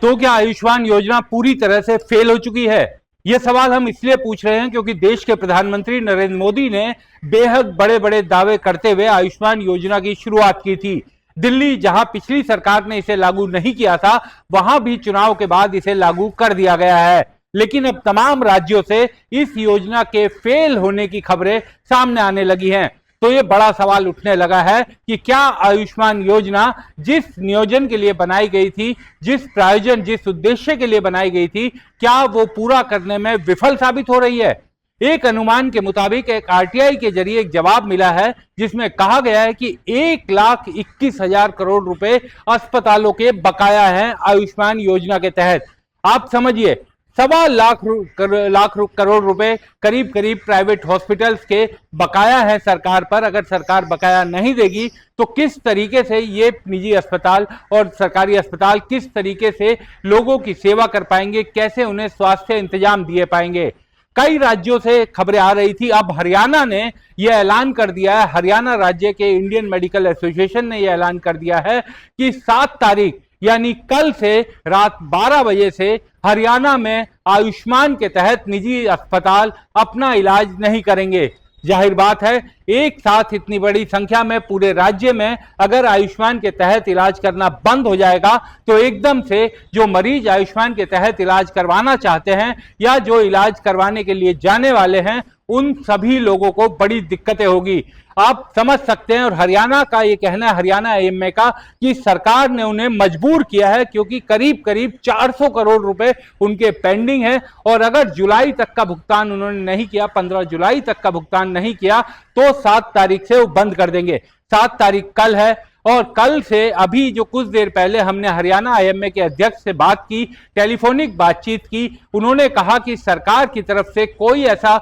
तो क्या आयुष्मान योजना पूरी तरह से फेल हो चुकी है? यह सवाल हम इसलिए पूछ रहे हैं क्योंकि देश के प्रधानमंत्री नरेंद्र मोदी ने बेहद बड़े बड़े दावे करते हुए आयुष्मान योजना की शुरुआत की थी। दिल्ली, जहां पिछली सरकार ने इसे लागू नहीं किया था, वहां भी चुनाव के बाद इसे लागू कर दिया गया है। लेकिन अब तमाम राज्यों से इस योजना के फेल होने की खबरें सामने आने लगी हैं। तो ये बड़ा सवाल उठने लगा है कि क्या आयुष्मान योजना जिस नियोजन के लिए बनाई गई थी, जिस प्रायोजन, जिस उद्देश्य के लिए बनाई गई थी, क्या वो पूरा करने में विफल साबित हो रही है? एक अनुमान के मुताबिक एक आरटीआई के जरिए एक जवाब मिला है जिसमें कहा गया है कि 1,21,000 करोड़ रुपए अस्पतालों के बकाया हैं आयुष्मान योजना के तहत। आप समझिए, 1.25 लाख करोड़ रुपए करीब करीब प्राइवेट हॉस्पिटल्स के बकाया है सरकार पर। अगर सरकार बकाया नहीं देगी तो किस तरीके से ये निजी अस्पताल और सरकारी अस्पताल किस तरीके से लोगों की सेवा कर पाएंगे, कैसे उन्हें स्वास्थ्य इंतजाम दिए पाएंगे? कई राज्यों से खबरें आ रही थी, अब हरियाणा ने यह ऐलान कर दिया है, हरियाणा राज्य के इंडियन मेडिकल एसोसिएशन ने यह ऐलान कर दिया है कि 7 तारीख यानी कल से रात 12 बजे से हरियाणा में आयुष्मान के तहत निजी अस्पताल अपना इलाज नहीं करेंगे। जाहिर बात है, एक साथ इतनी बड़ी संख्या में पूरे राज्य में अगर आयुष्मान के तहत इलाज करना बंद हो जाएगा तो एकदम से जो मरीज आयुष्मान के तहत इलाज करवाना चाहते हैं या जो इलाज करवाने के लिए जाने वाले हैं, उन सभी लोगों को बड़ी दिक्कतें होगी। आप समझ सकते हैं। और हरियाणा का ये कहना है, हरियाणा एएमए का, कि सरकार ने उन्हें मजबूर किया है क्योंकि करीब करीब 400 करोड़ रुपए उनके पेंडिंग है और अगर जुलाई तक का भुगतान उन्होंने नहीं किया, 15 जुलाई तक का भुगतान नहीं किया, तो 7 तारीख से वो बंद कर देंगे। 7 तारीख कल है और कल से अभी जो कुछ देर पहले हमने हरियाणा एएमए के अध्यक्ष से बात की, टेलीफोनिक बातचीत की, उन्होंने कहा कि सरकार की तरफ से कोई ऐसा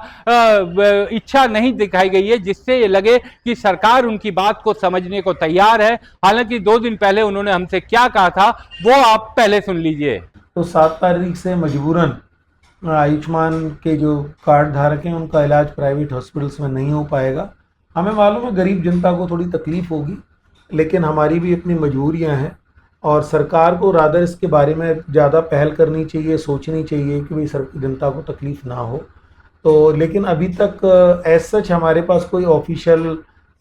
इच्छा नहीं दिखाई गई है जिससे ये लगे कि सरकार उनकी बात को समझने को तैयार है। हालांकि 2 दिन पहले उन्होंने हमसे क्या कहा था वो आप पहले सुन लीजिए। तो 7 तारीख से मजबूरन आयुष्मान के जो कार्ड धारक हैं उनका इलाज प्राइवेट हॉस्पिटल्स में नहीं हो पाएगा। हमें मालूम है गरीब जनता को थोड़ी तकलीफ होगी, लेकिन हमारी भी अपनी मजबूरियां हैं और सरकार को रादर इसके बारे में ज़्यादा पहल करनी चाहिए, सोचनी चाहिए कि भाई जनता को तकलीफ़ ना हो। तो लेकिन अभी तक एज सच हमारे पास कोई ऑफिशियल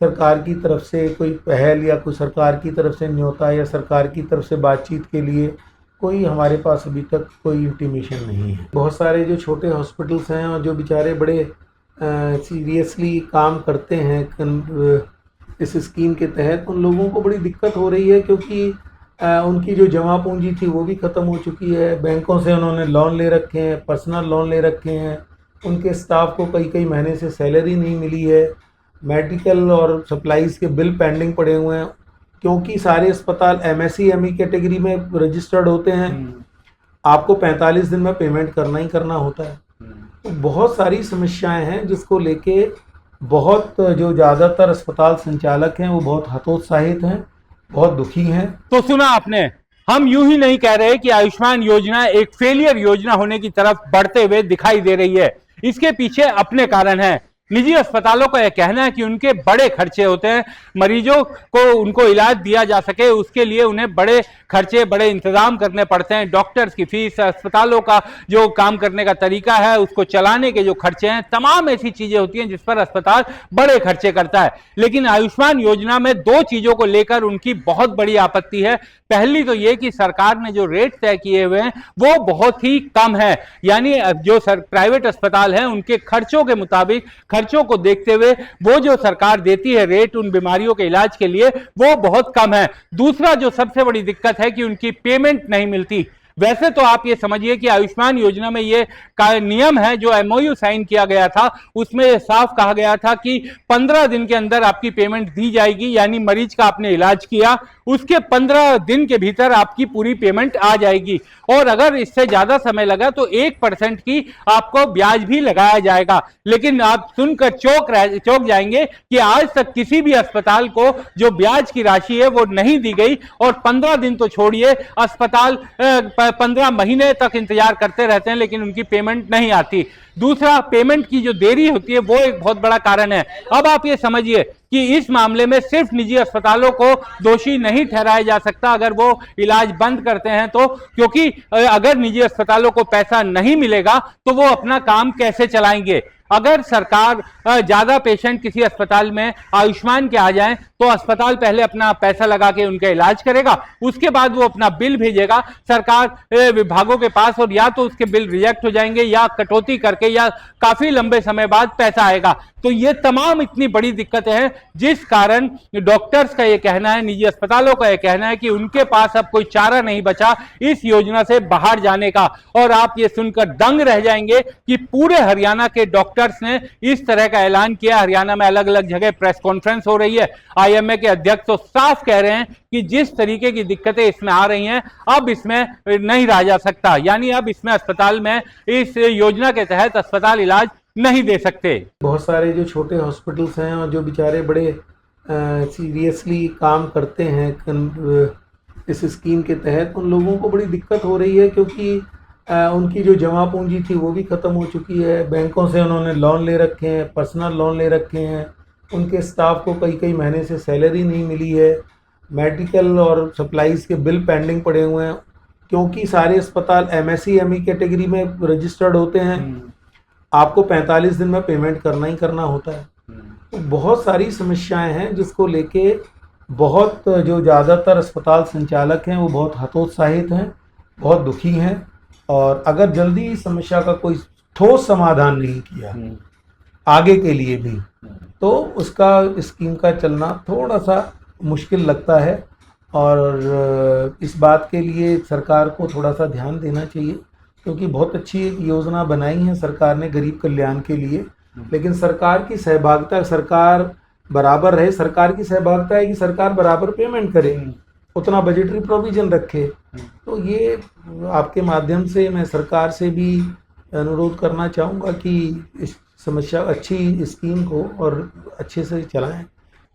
सरकार की तरफ से कोई पहल या कोई सरकार की तरफ से न्योता या सरकार की तरफ से बातचीत के लिए कोई हमारे पास अभी तक कोई इंटीमेशन नहीं है। बहुत सारे जो छोटे हॉस्पिटल्स हैं और जो बेचारे बड़े सीरियसली काम करते हैं इस स्कीम के तहत, उन लोगों को बड़ी दिक्कत हो रही है क्योंकि उनकी जो जमा पूंजी थी वो भी ख़त्म हो चुकी है। बैंकों से उन्होंने लोन ले रखे हैं, पर्सनल लोन ले रखे हैं, उनके स्टाफ को कई महीने से सैलरी नहीं मिली है, मेडिकल और सप्लाईज़ के बिल पेंडिंग पड़े हुए हैं क्योंकि सारे अस्पताल एमएसई कैटेगरी में रजिस्टर्ड होते हैं। आपको 45 दिन में पेमेंट करना ही करना होता है। तो बहुत सारी समस्याएं हैं जिसको लेके बहुत जो ज़्यादातर अस्पताल संचालक हैं वो बहुत हतोत्साहित हैं, बहुत दुखी हैं। तो सुना आपने, हम यूं ही नहीं कह रहे कि आयुष्मान योजना एक फेलियर योजना होने की तरफ बढ़ते हुए दिखाई दे रही है। इसके पीछे अपने कारण हैं। निजी अस्पतालों का यह कहना है कि उनके बड़े खर्चे होते हैं, मरीजों को उनको इलाज दिया जा सके उसके लिए उन्हें बड़े खर्चे, बड़े इंतजाम करने पड़ते हैं। डॉक्टर्स की फीस, अस्पतालों का जो काम करने का तरीका है, उसको चलाने के जो खर्चे हैं, तमाम ऐसी चीजें होती हैं जिस पर अस्पताल बड़े खर्चे करता है। लेकिन आयुष्मान योजना में 2 चीजों को लेकर उनकी बहुत बड़ी आपत्ति है। पहली तो ये कि सरकार ने जो रेट तय किए हुए हैं वो बहुत ही कम है, यानी जो प्राइवेट अस्पताल हैं उनके खर्चों के मुताबिक, खर्चों को देखते हुए वो जो सरकार देती है रेट उन बीमारियों के इलाज के लिए वो बहुत कम है। दूसरा जो सबसे बड़ी दिक्कत है कि उनकी पेमेंट नहीं मिलती। वैसे तो आप ये समझिए कि आयुष्मान योजना में ये नियम है, जो एमओयू साइन किया गया था उसमें साफ कहा गया था कि 15 दिन के अंदर आपकी पेमेंट दी जाएगी, यानी मरीज का आपने इलाज किया उसके 15 दिन के भीतर आपकी पूरी पेमेंट आ जाएगी और अगर इससे ज्यादा समय लगा तो 1% की आपको ब्याज भी लगाया जाएगा। लेकिन आप सुनकर चौंक जाएंगे कि आज तक किसी भी अस्पताल को जो ब्याज की राशि है वो नहीं दी गई और 15 दिन तो छोड़िए, अस्पताल 15 महीने तक इंतजार करते रहते हैं लेकिन उनकी पेमेंट नहीं आती। दूसरा, पेमेंट की जो देरी होती है वो एक बहुत बड़ा कारण है। अब आप ये समझिए कि इस मामले में सिर्फ निजी अस्पतालों को दोषी नहीं ठहराया जा सकता अगर वो इलाज बंद करते हैं तो, क्योंकि अगर निजी अस्पतालों को पैसा नहीं मिलेगा तो वो अपना काम कैसे चलाएंगे। अगर सरकार ज्यादा पेशेंट किसी अस्पताल में आयुष्मान के आ जाएं तो अस्पताल पहले अपना पैसा लगा के उनका इलाज करेगा, उसके बाद वो अपना बिल भेजेगा सरकार विभागों के पास, और या तो उसके बिल रिजेक्ट हो जाएंगे या कटौती करके या काफी लंबे समय बाद पैसा आएगा। तो ये तमाम इतनी बड़ी दिक्कतें हैं जिस कारण डॉक्टर्स का ये कहना है, निजी अस्पतालों का ये कहना है कि उनके पास अब कोई चारा नहीं बचा इस योजना से बाहर जाने का। और आप ये सुनकर दंग रह जाएंगे कि पूरे हरियाणा के डॉक्टर्स ने इस तरह का ऐलान किया। हरियाणा में अलग अलग जगह प्रेस कॉन्फ्रेंस हो रही है। आईएमए के अध्यक्ष तो साफ कह रहे हैं कि जिस तरीके की दिक्कतें इसमें आ रही हैं अब इसमें नहीं रहा जा सकता, यानी अब इसमें अस्पताल में इस योजना के तहत अस्पताल इलाज नहीं दे सकते। बहुत सारे जो छोटे हॉस्पिटल्स हैं और जो बेचारे बड़े सीरियसली काम करते हैं इस स्कीम के तहत, उन लोगों को बड़ी दिक्कत हो रही है क्योंकि उनकी जो जमा पूंजी थी वो भी ख़त्म हो चुकी है। बैंकों से उन्होंने लोन ले रखे हैं, पर्सनल लोन ले रखे हैं, उनके स्टाफ को कई कई महीने से सैलरी नहीं मिली है, मेडिकल और सप्लाईज़ के बिल पेंडिंग पड़े हुए हैं क्योंकि सारे अस्पताल MSEME कैटेगरी में रजिस्टर्ड होते हैं। आपको 45 दिन में पेमेंट करना ही करना होता है। तो बहुत सारी समस्याएं हैं जिसको लेके बहुत जो ज़्यादातर अस्पताल संचालक हैं वो बहुत हतोत्साहित हैं, बहुत दुखी हैं, और अगर जल्दी इस समस्या का कोई ठोस समाधान नहीं किया आगे के लिए भी तो उसका स्कीम का चलना थोड़ा सा मुश्किल लगता है। और इस बात के लिए सरकार को थोड़ा सा ध्यान देना चाहिए क्योंकि बहुत अच्छी एक योजना बनाई है सरकार ने गरीब कल्याण के लिए, लेकिन सरकार की सहभागिता, सरकार बराबर रहे, सरकार की सहभागिता है कि सरकार बराबर पेमेंट करे, उतना बजटरी प्रोविजन रखे। तो ये आपके माध्यम से मैं सरकार से भी अनुरोध करना चाहूँगा कि इस समस्या अच्छी स्कीम को और अच्छे से चलाएं।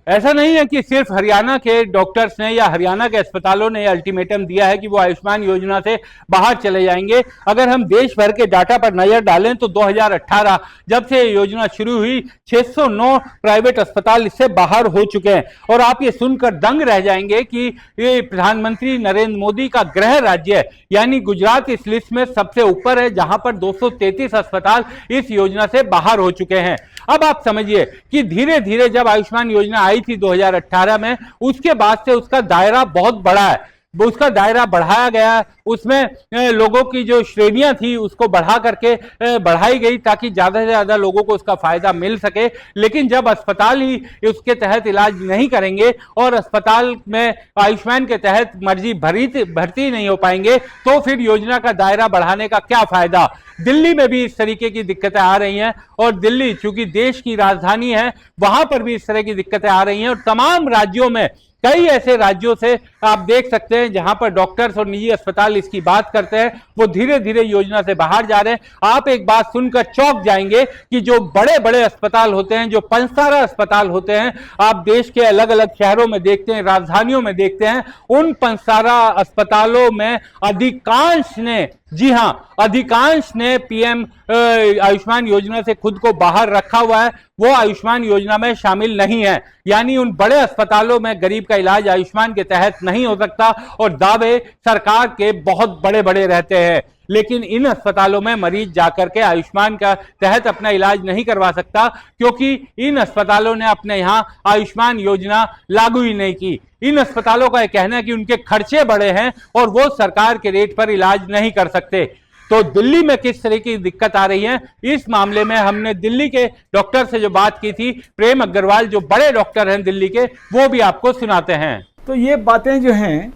ऐसा नहीं है कि सिर्फ हरियाणा के डॉक्टर्स ने या हरियाणा के अस्पतालों ने अल्टीमेटम दिया है कि वो आयुष्मान योजना से बाहर चले जाएंगे। अगर हम देश भर के डाटा पर नजर डालें तो 2018 जब से योजना शुरू हुई 609 प्राइवेट अस्पताल इससे बाहर हो चुके हैं। और आप ये सुनकर दंग रह जाएंगे कि ये प्रधानमंत्री नरेंद्र मोदी का गृह राज्य है, यानी गुजरात इस लिस्ट में सबसे ऊपर है जहां पर 233 अस्पताल इस योजना से बाहर हो चुके हैं। अब आप समझिए कि धीरे धीरे जब आयुष्मान योजना आई थी 2018 में, उसके बाद से उसका दायरा बहुत बड़ा है, उसका दायरा बढ़ाया गया, उसमें लोगों की जो श्रेणियां थी उसको बढ़ा करके बढ़ाई गई ताकि ज़्यादा से ज़्यादा लोगों को उसका फायदा मिल सके। लेकिन जब अस्पताल ही उसके तहत इलाज नहीं करेंगे और अस्पताल में आयुष्मान के तहत मर्जी भर्ती नहीं हो पाएंगे तो फिर योजना का दायरा बढ़ाने का क्या फायदा। दिल्ली में भी इस तरीके की दिक्कतें आ रही हैं और दिल्ली चूंकि देश की राजधानी है वहां पर भी इस तरह की दिक्कतें आ रही हैं। और तमाम राज्यों में, कई ऐसे राज्यों से आप देख सकते हैं जहां पर डॉक्टर्स और निजी अस्पताल इसकी बात करते हैं, वो धीरे धीरे योजना से बाहर जा रहे हैं। आप एक बात सुनकर चौंक जाएंगे कि जो बड़े बड़े अस्पताल होते हैं, जो 5 अस्पताल होते हैं, आप देश के अलग अलग शहरों में देखते हैं, राजधानियों में देखते हैं, उन 5 अस्पतालों में अधिकांश ने, जी हां, अधिकांश ने पीएम आयुष्मान योजना से खुद को बाहर रखा हुआ है, वो आयुष्मान योजना में शामिल नहीं है। यानी उन बड़े अस्पतालों में गरीब का इलाज आयुष्मान के तहत नहीं हो सकता और दावे सरकार के बहुत बड़े बड़े रहते हैं। लेकिन इन अस्पतालों में मरीज जाकर के आयुष्मान का तहत अपना इलाज नहीं करवा सकता क्योंकि इन अस्पतालों ने अपने यहां आयुष्मान योजना लागू ही नहीं की। इन अस्पतालों का यह कहना है कि उनके खर्चे बड़े हैं और वो सरकार के रेट पर इलाज नहीं कर सकते। तो दिल्ली में किस तरह की दिक्कत आ रही है, इस मामले में हमने दिल्ली के डॉक्टर से जो बात की थी, प्रेम अग्रवाल जो बड़े डॉक्टर हैं दिल्ली के, वो भी आपको सुनाते हैं। तो ये बातें जो हैं,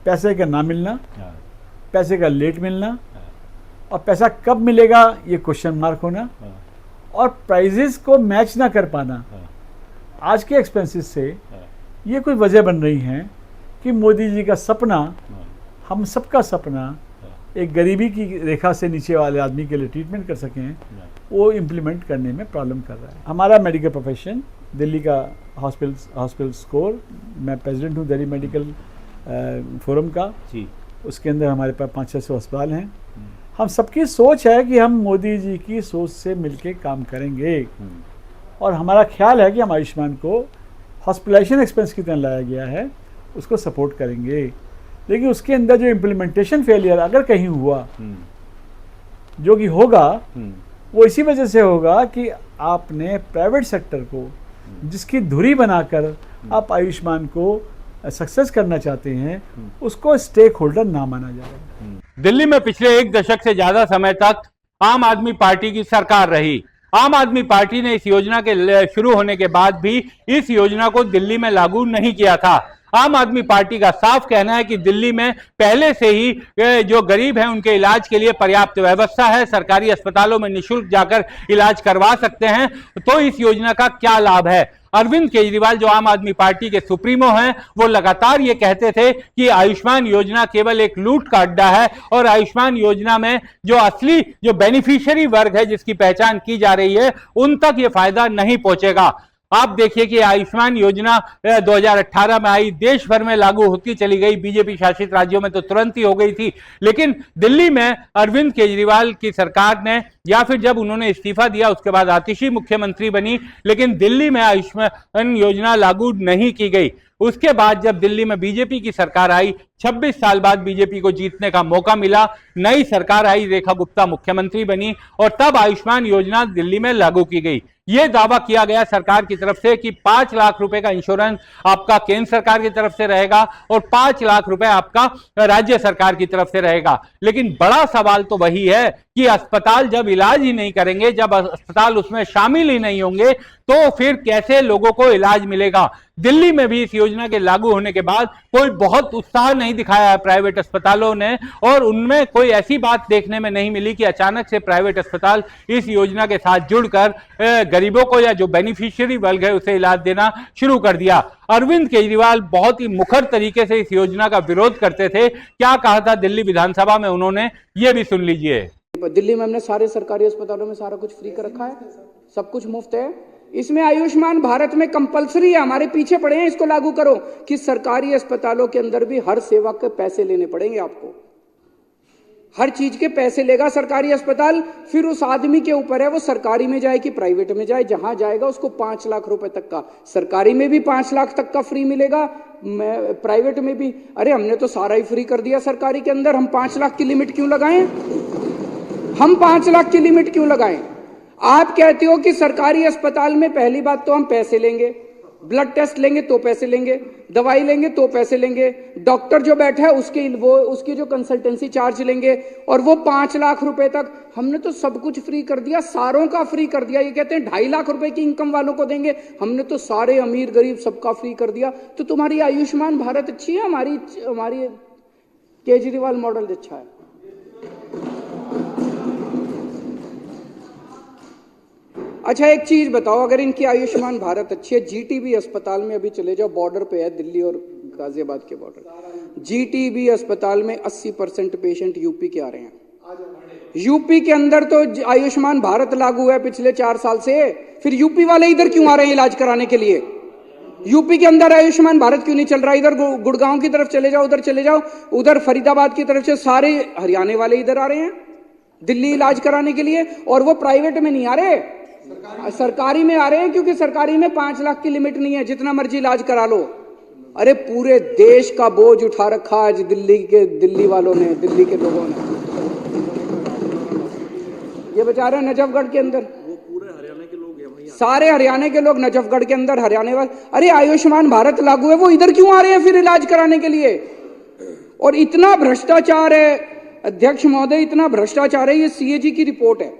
पैसे का ना मिलना, पैसे का लेट मिलना और पैसा कब मिलेगा ये क्वेश्चन मार्क होना और प्राइजेस को मैच ना कर पाना, आज के एक्सपेंसेस से ये कोई वजह बन रही हैं कि मोदी जी का सपना, हम सबका सपना, एक गरीबी की रेखा से नीचे वाले आदमी के लिए ट्रीटमेंट कर सकें, वो इम्प्लीमेंट करने में प्रॉब्लम कर रहा है। हमारा मेडिकल प्रोफेशन, दिल्ली का हॉस्पिटल स्कोर, मैं प्रेसिडेंट हूँ दिल्ली मेडिकल फोरम का, उसके अंदर हमारे पास 500-600 अस्पताल हैं। हम सबकी सोच है कि हम मोदी जी की सोच से मिलके काम करेंगे और हमारा ख्याल है कि हम आयुष्मान को हॉस्पिटलाइजेशन एक्सपेंस की तरह लाया गया है उसको सपोर्ट करेंगे, लेकिन उसके अंदर जो इम्प्लीमेंटेशन फेलियर अगर कहीं हुआ, जो कि होगा, वो इसी वजह से होगा कि आपने प्राइवेट सेक्टर को जिसकी धुरी बनाकर आप आयुष्मान को सक्सेस करना चाहते हैं उसको स्टेक होल्डर ना माना जाएगा। दिल्ली में पिछले 1 दशक से ज्यादा समय तक आम आदमी पार्टी की सरकार रही। आम आदमी पार्टी ने इस योजना के शुरू होने के बाद भी इस योजना को दिल्ली में लागू नहीं किया था। आम आदमी पार्टी का साफ कहना है कि दिल्ली में पहले से ही जो गरीब हैं उनके इलाज के लिए पर्याप्त व्यवस्था है, सरकारी अस्पतालों में निःशुल्क जाकर इलाज करवा सकते हैं। तो इस योजना का क्या लाभ है? अरविंद केजरीवाल जो आम आदमी पार्टी के सुप्रीमो हैं, वो लगातार ये कहते थे कि आयुष्मान योजना केवल एक लूट का अड्डा है और आयुष्मान योजना में जो असली जो बेनिफिशियरी वर्ग है जिसकी पहचान की जा रही है उन तक ये फायदा नहीं पहुंचेगा। आप देखिए कि आयुष्मान योजना 2018 में आई, देश भर में लागू होती चली गई, बीजेपी शासित राज्यों में तो तुरंत ही हो गई थी, लेकिन दिल्ली में अरविंद केजरीवाल की सरकार ने, या फिर जब उन्होंने इस्तीफा दिया उसके बाद आतिशी मुख्यमंत्री बनी, लेकिन दिल्ली में आयुष्मान योजना लागू नहीं की गई। उसके बाद जब दिल्ली में बीजेपी की सरकार आई, 26 साल बाद बीजेपी को जीतने का मौका मिला, नई सरकार आई, रेखा गुप्ता मुख्यमंत्री बनी और तब आयुष्मान योजना दिल्ली में लागू की गई। यह दावा किया गया सरकार की तरफ से कि 5 लाख रुपए का इंश्योरेंस आपका केंद्र सरकार की तरफ से रहेगा और 5 लाख रुपए आपका राज्य सरकार की तरफ से रहेगा। लेकिन बड़ा सवाल तो वही है कि अस्पताल जब इलाज ही नहीं करेंगे, जब अस्पताल उसमें शामिल ही नहीं होंगे, तो फिर कैसे लोगों को इलाज मिलेगा? दिल्ली में भी इस योजना के लागू होने के बाद कोई बहुत उत्साह नहीं दिखाया है प्राइवेट अस्पतालों ने, और उनमें कोई ऐसी बात देखने में नहीं मिली कि अचानक से प्राइवेट अस्पताल इस योजना के साथ जुड़कर गरीबों को या जो बेनिफिशियरी वर्ग है उसे इलाज देना शुरू कर दिया। अरविंद केजरीवाल बहुत ही मुखर तरीके से इस योजना का विरोध करते थे। क्या कहा था दिल्ली विधानसभा में उन्होंने, ये भी सुन लीजिए। दिल्ली में हमने सारे सरकारी अस्पतालों में सारा कुछ फ्री कर रखा है, सब कुछ मुफ्त है। इसमें आयुष्मान भारत में कंपलसरी है, हमारे पीछे पड़े हैं इसको लागू करो, कि सरकारी अस्पतालों के अंदर भी हर सेवा के पैसे लेने पड़ेंगे आपको, हर चीज के पैसे लेगा सरकारी अस्पताल। फिर उस आदमी के ऊपर है वो सरकारी में जाए कि प्राइवेट में जाए, जहां जाएगा उसको 5 लाख रुपए तक का, सरकारी में भी 5 लाख तक का फ्री मिलेगा, प्राइवेट में भी। अरे हमने तो सारा ही फ्री कर दिया सरकारी के अंदर, हम 5 लाख की लिमिट क्यों लगाएं? हम 5 लाख की लिमिट क्यों लगाएं? आप कहते हो कि सरकारी अस्पताल में पहली बात तो हम पैसे लेंगे, ब्लड टेस्ट लेंगे तो पैसे लेंगे, दवाई लेंगे तो पैसे लेंगे, डॉक्टर जो बैठा है उसकी जो कंसल्टेंसी चार्ज लेंगे, और वो 5 लाख रुपए तक। हमने तो सब कुछ फ्री कर दिया, सारों का फ्री कर दिया। ये कहते हैं 2.5 लाख रुपए की इनकम वालों को देंगे, हमने तो सारे अमीर गरीब सबका फ्री कर दिया। तो तुम्हारी आयुष्मान भारत अच्छी है, हमारी केजरीवाल मॉडल अच्छा है। अच्छा एक चीज बताओ, अगर इनकी आयुष्मान भारत अच्छी है, जीटीबी अस्पताल में अभी चले जाओ, बॉर्डर पे है दिल्ली और गाजियाबाद के बॉर्डर, जीटीबी अस्पताल में 80% पेशेंट यूपी के आ रहे हैं। यूपी के अंदर तो आयुष्मान भारत लागू है पिछले 4 साल से, फिर यूपी वाले इधर क्यों आ रहे हैं इलाज कराने के लिए? यूपी के अंदर आयुष्मान भारत क्यों नहीं चल रहा? इधर गुड़गांव की तरफ चले जाओ, उधर चले जाओ, उधर फरीदाबाद की तरफ से सारे हरियाणा वाले इधर आ रहे हैं दिल्ली इलाज कराने के लिए, और वो प्राइवेट में नहीं आ रहे, सरकारी में आ रहे हैं, क्योंकि सरकारी में 5 लाख की लिमिट नहीं है, जितना मर्जी इलाज करा लो। अरे पूरे देश का बोझ उठा रखा आज दिल्ली वालों ने, दिल्ली के लोगों ने। ये बेचारे नजफगढ़ के अंदर वो पूरे हरियाणा के लोग हैं, सारे हरियाणा के लोग नजफगढ़ के अंदर, हरियाणा वाले। अरे आयुष्मान भारत लागू है, वो इधर क्यों आ रहे हैं फिर इलाज कराने के लिए? और इतना भ्रष्टाचार है अध्यक्ष महोदय, इतना भ्रष्टाचार है, ये सीएजी की रिपोर्ट है।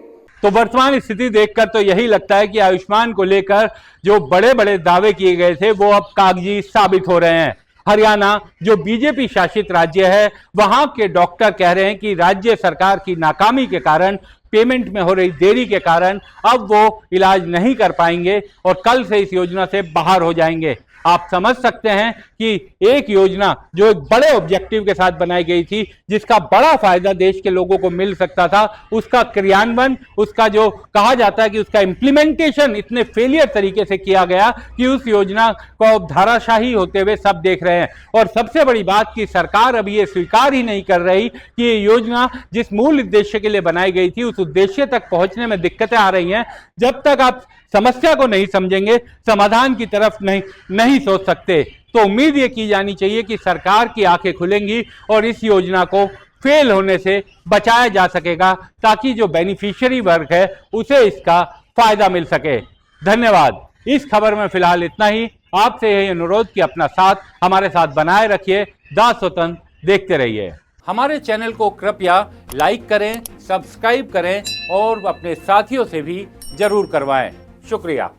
तो वर्तमान स्थिति देखकर तो यही लगता है कि आयुष्मान को लेकर जो बड़े बड़े दावे किए गए थे वो अब कागजी साबित हो रहे हैं। हरियाणा जो बीजेपी शासित राज्य है, वहां के डॉक्टर कह रहे हैं कि राज्य सरकार की नाकामी के कारण पेमेंट में हो रही देरी के कारण अब वो इलाज नहीं कर पाएंगे और कल से इस योजना से बाहर हो जाएंगे। आप समझ सकते हैं कि एक योजना जो एक बड़े ऑब्जेक्टिव के साथ बनाई गई थी, जिसका बड़ा फायदा देश के लोगों को मिल सकता था, उसका क्रियान्वयन, उसका जो कहा जाता है कि उसका इम्प्लीमेंटेशन इतने फेलियर तरीके से किया गया कि उस योजना को धाराशाही होते हुए सब देख रहे हैं। और सबसे बड़ी बात कि सरकार अभी ये स्वीकार ही नहीं कर रही कि ये योजना जिस मूल उद्देश्य के लिए बनाई गई थी उस उद्देश्य तक पहुंचने में दिक्कतें आ रही हैं। जब तक आप समस्या को नहीं समझेंगे, समाधान की तरफ नहीं सोच सकते। तो उम्मीद ये की जानी चाहिए कि सरकार की आंखें खुलेंगी और इस योजना को फेल होने से बचाया जा सकेगा, ताकि जो बेनिफिशियरी वर्ग है उसे इसका फायदा मिल सके। धन्यवाद। इस खबर में फिलहाल इतना ही। आपसे यही अनुरोध कि अपना साथ हमारे साथ बनाए रखिए। दास स्वतंत्र देखते रहिए। हमारे चैनल को कृपया लाइक करें, सब्सक्राइब करें और अपने साथियों से भी जरूर करवाएं। शुक्रिया।